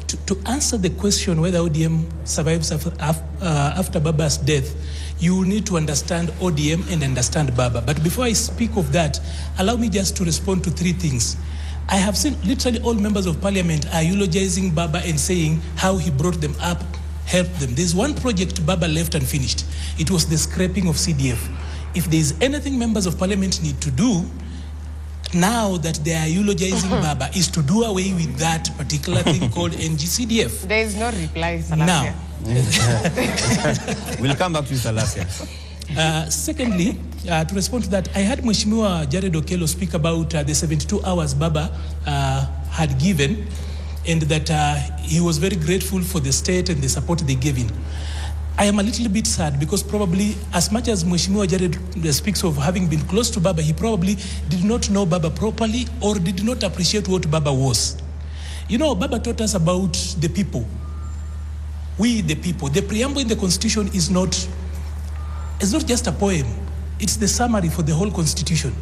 to answer the question whether ODM survives after Baba's death, you need to understand ODM and understand Baba. But before I speak of that, allow me just to respond to three things. I have seen literally all members of parliament are eulogizing Baba and saying how he brought them up, helped them. There's one project Baba left unfinished. It was the scrapping of CDF. If there's anything members of parliament need to do, now that they are eulogizing Baba, is to do away with that particular thing called NGCDF. There is no reply, Salasia. Now, we'll come back to Salasia. Secondly, to respond to that, I heard Mheshimiwa Jared Okello speak about the 72 hours Baba had given, and that he was very grateful for the state and the support they gave him. I am a little bit sad because probably as much as Mheshimiwa Jared speaks of having been close to Baba, he probably did not know Baba properly or did not appreciate what Baba was. You know, Baba taught us about the people. We the people. The preamble in the Constitution is not just a poem. It's the summary for the whole Constitution.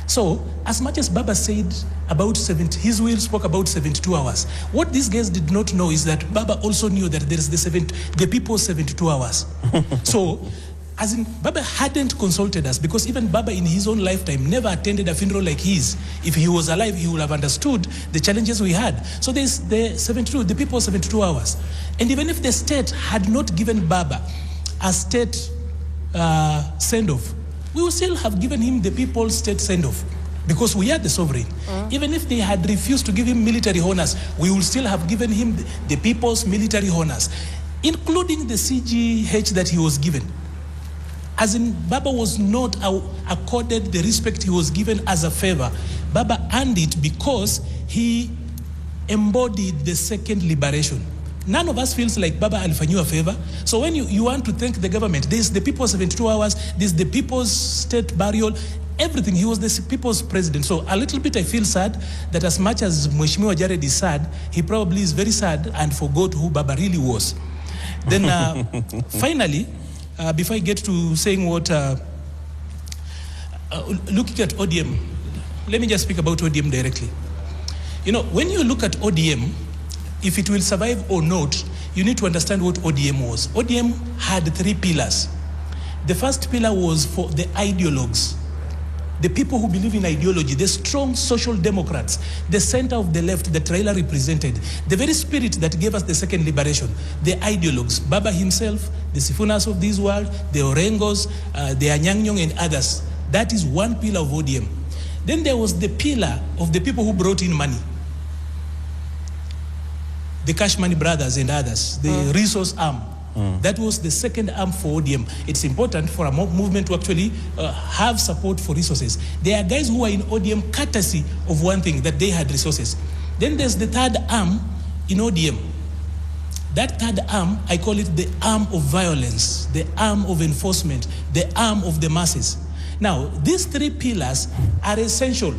So, as much as Baba said about his will spoke about 72 hours, what these guys did not know is that Baba also knew that there is the people's 72 hours. So, as in, Baba hadn't consulted us, because even Baba in his own lifetime never attended a funeral like his. If he was alive, he would have understood the challenges we had. So there's the people's 72 hours. And even if the state had not given Baba a state send-off, we would still have given him the people's state send-off, because we are the sovereign. Even if they had refused to give him military honors, we will still have given him the people's military honors, including the CGH that he was given. As in, Baba was not accorded the respect he was given as a favor. Baba earned it because he embodied the second liberation. None of us feels like Baba alifanyiwa a favor. So when you want to thank the government, there's the people's 72 hours, there's the people's state burial, everything. He was the people's president. So a little bit I feel sad that as much as Mheshimiwa Jared is sad, he probably is very sad and forgot who Baba really was. Then finally, before I get to saying what, looking at ODM, let me just speak about ODM directly. You know, when you look at ODM, if it will survive or not, you need to understand what ODM was. ODM had three pillars. The first pillar was for the ideologues, the people who believe in ideology, the strong social democrats, the center of the left that Raila represented, the very spirit that gave us the second liberation, the ideologues, Baba himself, the Sifunas of this world, the Orengos, the Anyangnyong and others. That is one pillar of ODM. Then there was the pillar of the people who brought in money, the Cash Money Brothers and others, the resource arm. That was the second arm for ODM. It's important for a movement to actually have support for resources. There are guys who are in ODM courtesy of one thing, that they had resources. Then there's the third arm in ODM. That third arm, I call it the arm of violence, the arm of enforcement, the arm of the masses. Now, these three pillars are essential,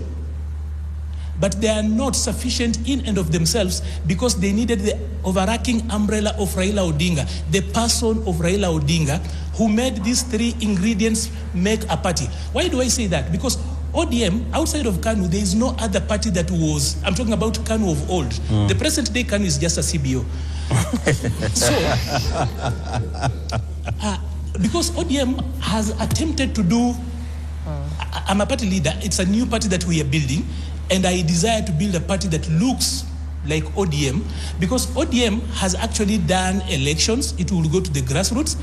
but they are not sufficient in and of themselves, because they needed the overarching umbrella of Raila Odinga, the person of Raila Odinga, who made these three ingredients make a party. Why do I say that? Because ODM, outside of KANU, there is no other party that was, I'm talking about KANU of old. The present day KANU is just a CBO. So, because ODM has attempted to do, I'm a party leader, it's a new party that we are building, and I desire to build a party that looks like ODM, because ODM has actually done elections. It will go to the grassroots.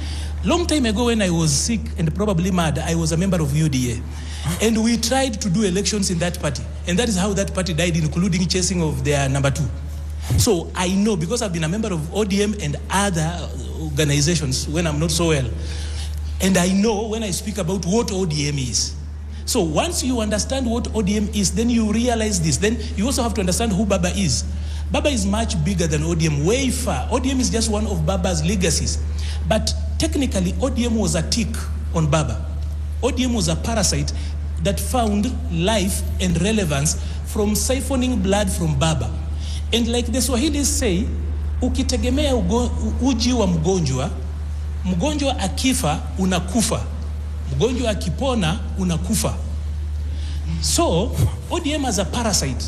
Long time ago, when I was sick and probably mad, I was a member of UDA. And we tried to do elections in that party. And that is how that party died, including chasing of their number 2. So I know, because I've been a member of ODM and other organizations when I'm not so well. And I know when I speak about what ODM is. So once you understand what ODM is, then you realize this. Then you also have to understand who Baba is. Baba is much bigger than ODM, way far. ODM is just one of Baba's legacies. But technically, ODM was a tick on Baba. ODM was a parasite that found life and relevance from siphoning blood from Baba. And like the Swahilis say, ukitegemea uji wa mgonjwa, mgonjwa akifa unakufa. Mgonjwa akipona unakufa. So, ODM as a parasite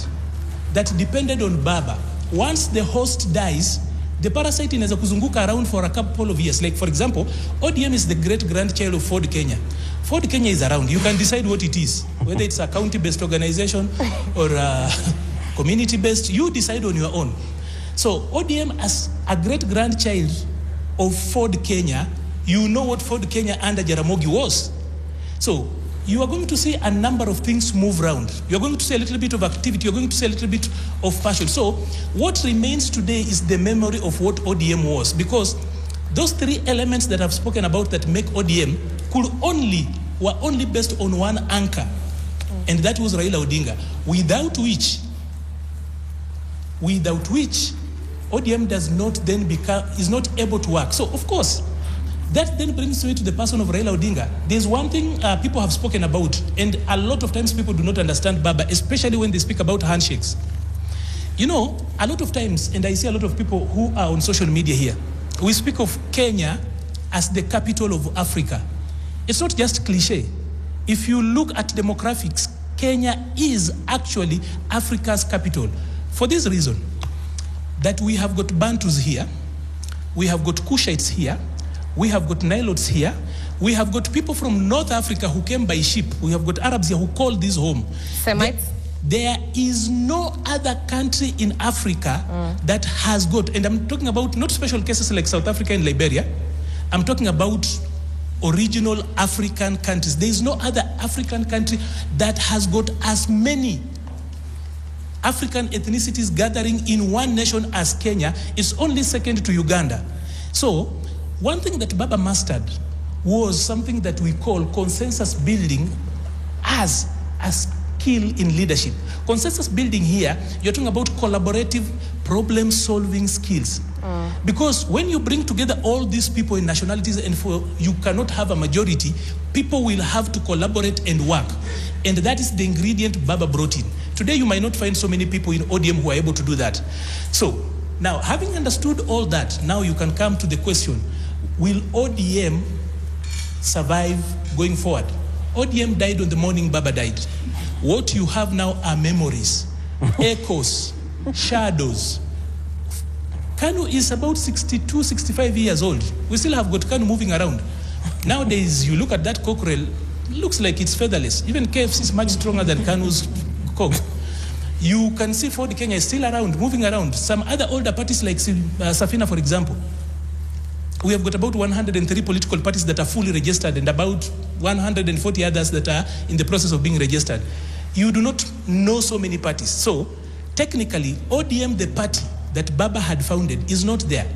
that depended on Baba once the host dies, the parasite inaweza kuzunguka around for a couple of years. Like for example, ODM is the great-grandchild of Ford Kenya. Ford Kenya is around. You can decide what it is, whether it's a county-based organization or community-based. You decide on your own. So ODM as a great-grandchild of Ford Kenya, you know what Ford Kenya under Jaramogi was. So you are going to see a number of things move around. You're going to see a little bit of activity. You're going to see a little bit of passion. So what remains today is the memory of what ODM was, because those three elements that I've spoken about that make ODM were only based on one anchor, and that was Raila Odinga, without which ODM is not able to work. So of course, that then brings me to the person of Raila Odinga. There's one thing people have spoken about, and a lot of times people do not understand Baba, especially when they speak about handshakes. You know, a lot of times, and I see a lot of people who are on social media here, we speak of Kenya as the capital of Africa. It's not just cliche. If you look at demographics, Kenya is actually Africa's capital. For this reason, that we have got Bantus here, we have got Kushites here, we have got Nilotes here, we have got people from North Africa who came by ship, we have got Arabs here who call this home. Semites? There is no other country in Africa that has got, and I'm talking about not special cases like South Africa and Liberia, I'm talking about original African countries. There is no other African country that has got as many African ethnicities gathering in one nation as Kenya. It's only second to Uganda. So one thing that Baba mastered was something that we call consensus building as a skill in leadership. Consensus building here, you're talking about collaborative problem solving skills. Because when you bring together all these people in nationalities and you cannot have a majority, people will have to collaborate and work. And that is the ingredient Baba brought in. Today you might not find so many people in ODM who are able to do that. So now, having understood all that, now you can come to the question, will ODM survive going forward? ODM died on the morning Baba died. What you have now are memories, echoes, shadows. Kanu is about 62, 65 years old. We still have got Kanu moving around. Nowadays, you look at that cockerel, it looks like it's featherless. Even KFC is much stronger than Kanu's cock. You can see Ford Kenya is still around, moving around. Some other older parties like Safina, for example. We have got about 103 political parties that are fully registered and about 140 others that are in the process of being registered. You do not know so many parties. So, technically, ODM, the party that Baba had founded, is not there.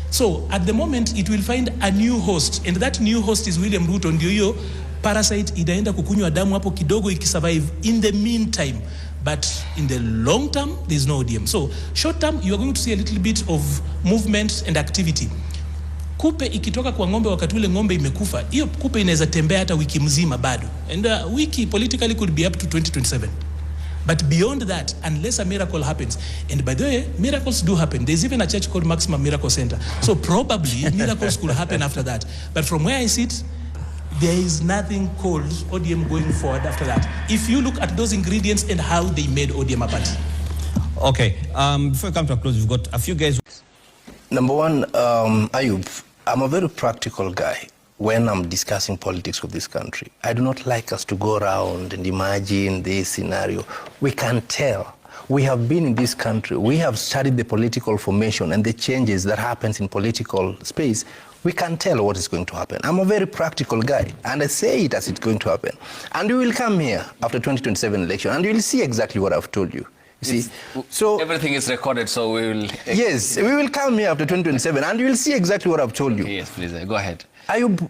So, at the moment, it will find a new host, and that new host is William Ruto. Ndio hiyo parasite inaenda kukunywa damu hapo kidogo ikisurvive in the meantime. But in the long term, there is no ODM. So, short term, you are going to see a little bit of movement and activity. Kupe ikitoka kwa ngombe wakati ule ngombe imekufa, hiyo kupe inaweza tembea hata wiki mzima bado. And wiki politically could be up to 2027. But beyond that, unless a miracle happens, and by the way, miracles do happen. There's even a church called Maximum Miracle Center. So probably miracles could happen after that. But from where I sit, there is nothing called ODM going forward after that. If you look at those ingredients and how they made ODM a party. Okay, before we come to a close, we've got a few guys. Number one, Ayub, I'm a very practical guy when I'm discussing politics of this country. I do not like us to go around and imagine this scenario. We can tell. We have been in this country. We have studied the political formation and the changes that happens in political space. We can tell what is going to happen. I'm a very practical guy, and I say it as it's going to happen. And we will come here after 2027 election, and you will see exactly what I've told you. You see, so everything is recorded, so we will. Yes, we will come here after 2027, and you will see exactly what I've told you. Yes, please go ahead. Ayub,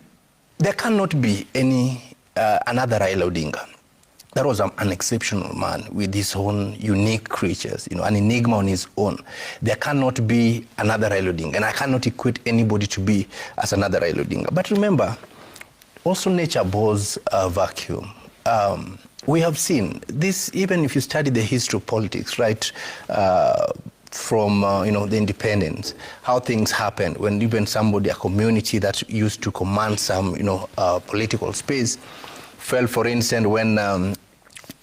there cannot be any another Raila Odinga. That was an exceptional man with his own unique creatures, you know, an enigma on his own. There cannot be another Raila Odinga, and I cannot equate anybody to be as another Raila Odinga. But remember, also nature bores a vacuum. We have seen this, even if you study the history of politics, right, from you know, the independence, how things happen when even somebody, a community that used to command some, you know, political space, fell, for instance, when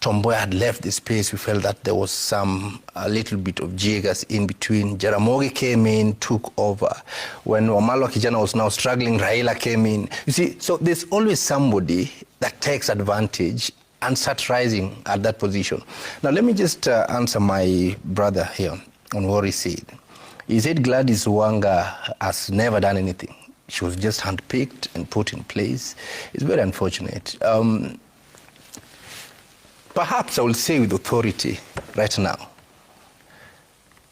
Tomboya had left the space, we felt that there was a little bit of jiggers in between. Jaramogi came in, took over. When Wamalwa Kijana was now struggling, Raila came in. You see, so there's always somebody that takes advantage and starts rising at that position. Now, let me just answer my brother here on what he said. He said Gladys Wanga has never done anything. She was just handpicked and put in place. It's very unfortunate. Perhaps I will say with authority right now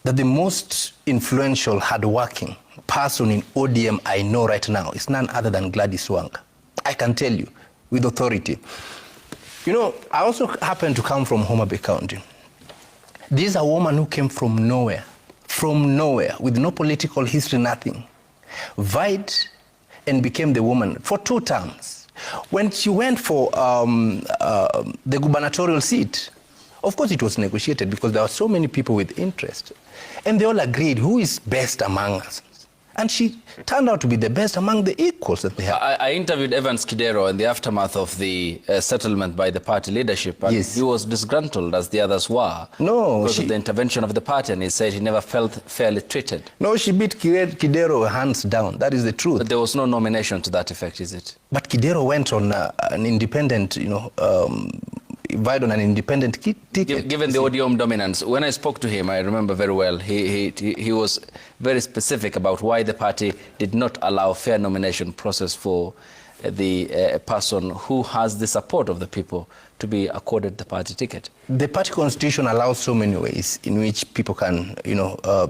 that the most influential, hardworking person in ODM I know right now is none other than Gladys Wanga. I can tell you with authority. You know, I also happen to come from Homa Bay County. This is a woman who came from nowhere, with no political history, nothing. Vied and became the woman for 2 terms. When she went for the gubernatorial seat, of course it was negotiated because there were so many people with interest. And they all agreed who is best among us. And she turned out to be the best among the equals that they have. I interviewed Evans Kidero in the aftermath of the settlement by the party leadership, and yes. He was disgruntled, as the others were, because of the intervention of the party, and he said he never felt fairly treated. No, she beat Kidero hands down. That is the truth. But there was no nomination to that effect, is it? But Kidero went on an independent, vied on an independent ticket. Given the ODM dominance, when I spoke to him, I remember very well, he was very specific about why the party did not allow fair nomination process for the person who has the support of the people to be accorded the party ticket. The party constitution allows so many ways in which people can,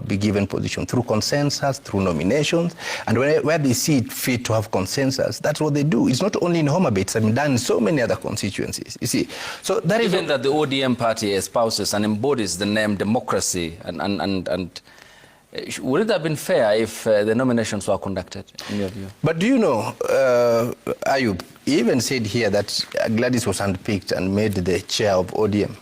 be given position, through consensus, through nominations, and where they see it fit to have consensus, that's what they do. It's not only in Homa Bay, it's done in so many other constituencies, you see. So that is even that the ODM party espouses and embodies the name democracy, and would it have been fair if the nominations were conducted, in your view? But do you know, Ayub, he even said here that Gladys was handpicked and made the chair of ODM.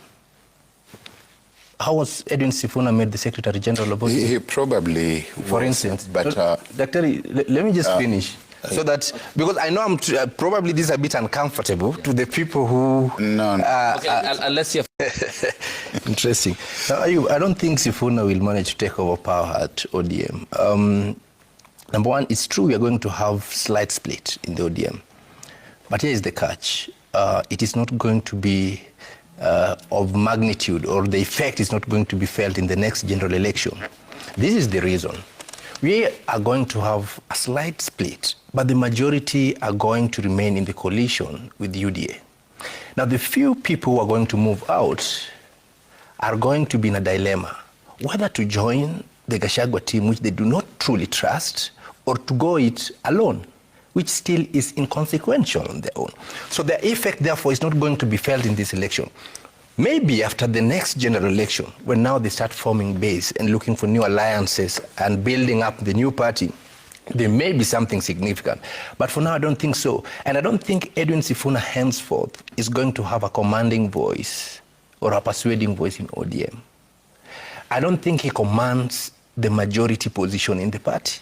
How was Edwin Sifuna made the Secretary General of ODM? He probably for was, instance. But, Dr. Let me just finish. So that, because I know I'm probably this is a bit uncomfortable to the people who... No. Okay, unless you're... Interesting. Now, I don't think Sifuna will manage to take over power at ODM. Number one, it's true we are going to have slight split in the ODM. But here is the catch. It is not going to be of magnitude, or the effect is not going to be felt in the next general election. This is the reason. We are going to have a slight split, but the majority are going to remain in the coalition with UDA. Now, the few people who are going to move out are going to be in a dilemma, whether to join the Gachagua team, which they do not truly trust, or to go it alone, which still is inconsequential on their own. So the effect, therefore, is not going to be felt in this election. Maybe after the next general election, when now they start forming base and looking for new alliances and building up the new party, there may be something significant. But for now, I don't think so. And I don't think Edwin Sifuna henceforth is going to have a commanding voice or a persuading voice in ODM. I don't think he commands the majority position in the party.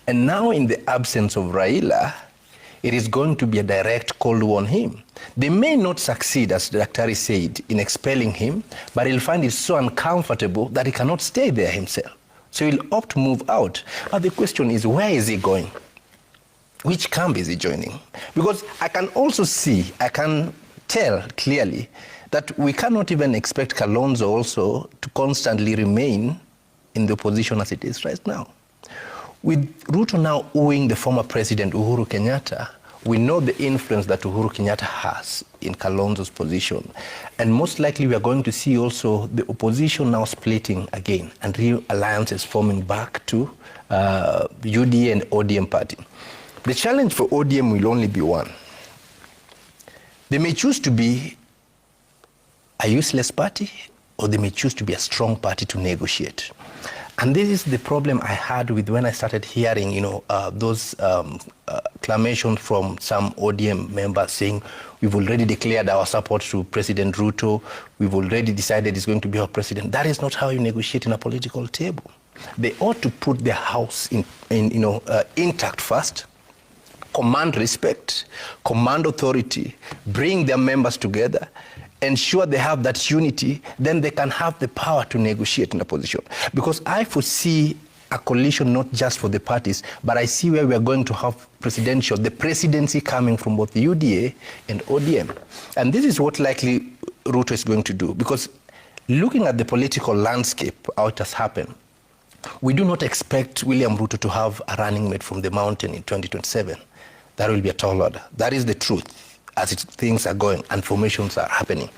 And now, in the absence of Raila, it is going to be a direct cold war on him. They may not succeed, as Dr. said, in expelling him, but he'll find it so uncomfortable that he cannot stay there himself. So he'll opt to move out. But the question is, where is he going? Which camp is he joining? Because I can tell clearly that we cannot even expect Kalonzo also to constantly remain in the position as it is right now. With Ruto now owing the former president Uhuru Kenyatta, we know the influence that Uhuru Kenyatta has in Kalonzo's position. And most likely we are going to see also the opposition now splitting again and real alliances forming back to UDA and ODM party. The challenge for ODM will only be one. They may choose to be a useless party, or they may choose to be a strong party to negotiate. And this is the problem I had with when I started hearing, those clamations from some ODM members saying, we've already declared our support to President Ruto, we've already decided he's going to be our president. That is not how you negotiate in a political table. They ought to put their house intact first, command respect, command authority, bring their members together, ensure they have that unity, then they can have the power to negotiate in the position. Because I foresee a coalition not just for the parties, but I see where we are going to have the presidency coming from both the UDA and ODM. And this is what likely Ruto is going to do, because looking at the political landscape, how it has happened, we do not expect William Ruto to have a running mate from the mountain in 2027. That will be a tall order. That is the truth as things are going and formations are happening.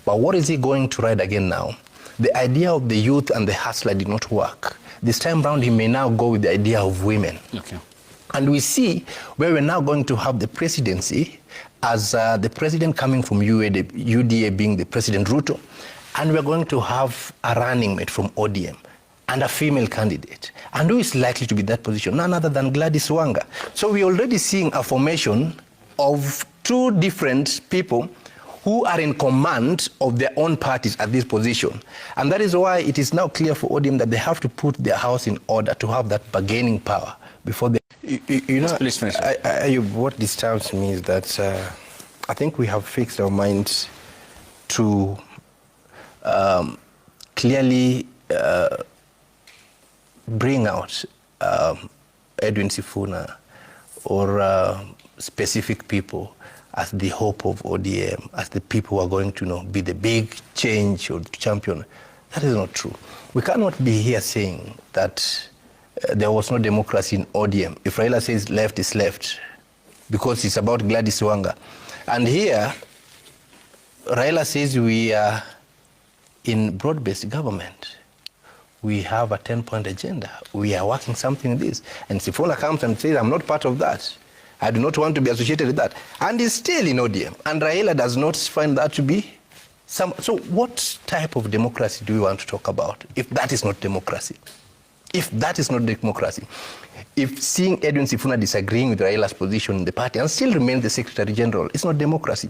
But what is he going to ride again now? The idea of the youth and the hustler did not work. This time round, he may now go with the idea of women. Okay. And we see where we're now going to have the presidency as the president coming from UDA being the President Ruto, and we're going to have a running mate from ODM and a female candidate. And who is likely to be that position? None other than Gladys Wanga. So we're already seeing a formation of two different people who are in command of their own parties at this position. And that is why it is now clear for ODM that they have to put their house in order to have that bargaining power before they... You know, what disturbs me is that I think we have fixed our minds to clearly bring out Edwin Sifuna or specific people as the hope of ODM, as the people who are going to be the big change or champion. That is not true. We cannot be here saying that there was no democracy in ODM. If Raila says left is left, because it's about Gladys Wanga. And here, Raila says we are in broad-based government. We have a 10-point agenda. We are working something in this. And Sifuna comes and says, I'm not part of that. I do not want to be associated with that. And he's still in ODM. And Raila does not find that to be some... So what type of democracy do we want to talk about if that is not democracy? If that is not democracy, if seeing Edwin Sifuna disagreeing with Raila's position in the party and still remain the Secretary General, it's not democracy.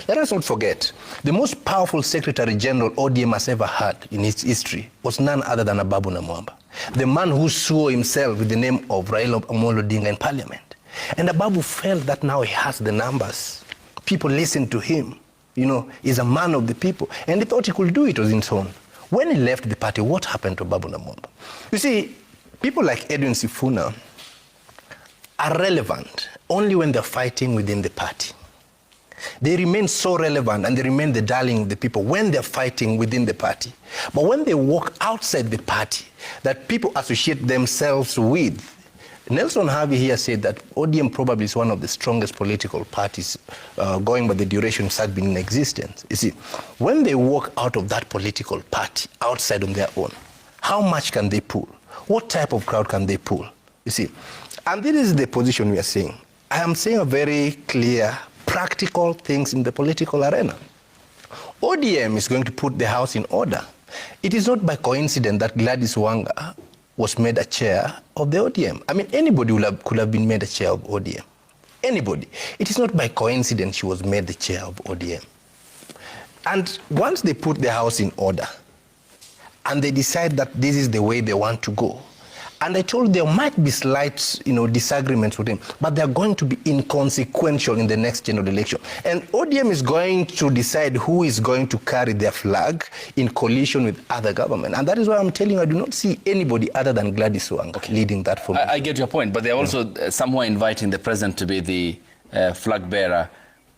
Let us not forget, the most powerful Secretary General ODM has ever had in its history was none other than Ababu Namwamba, the man who swore himself with the name of Raila Amolo Odinga in Parliament. And Ababu felt that now he has the numbers. People listen to him. He's a man of the people. And he thought he could do it on his own. When he left the party, what happened to Ababu Namwamba? You see, people like Edwin Sifuna are relevant only when they're fighting within the party. They remain so relevant and they remain the darling of the people when they're fighting within the party. But when they walk outside the party, that people associate themselves with, Nelson Harvey here said that ODM probably is one of the strongest political parties going by the duration it has been in existence. You see, when they walk out of that political party outside on their own, how much can they pull? What type of crowd can they pull? You see, and this is the position we are saying. I am saying a very clear, practical things in the political arena. ODM is going to put the house in order. It is not by coincidence that Gladys Wanga was made a chair of the ODM. I mean, anybody could have been made a chair of ODM. Anybody. It is not by coincidence she was made the chair of ODM. And once they put the house in order, and they decide that this is the way they want to go, and I told you there might be slight, disagreements with him, but they're going to be inconsequential in the next general election. And ODM is going to decide who is going to carry their flag in coalition with other government. And that is why I'm telling you, I do not see anybody other than Gladys Wanga leading that formation. I get your point, but they're also somewhere inviting the president to be the flag bearer.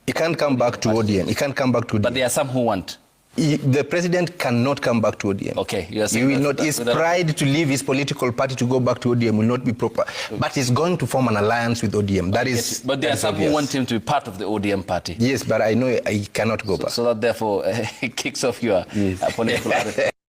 He can't come back to ODM. He can't come back to ODM. But there are some who want. The president cannot come back to ODM. Okay, he will not. His pride to leave his political party to go back to ODM will not be proper. But he's going to form an alliance with ODM. That is. But there are some who want him to be part of the ODM party. Yes, but I know he cannot go back. So that therefore kicks off your political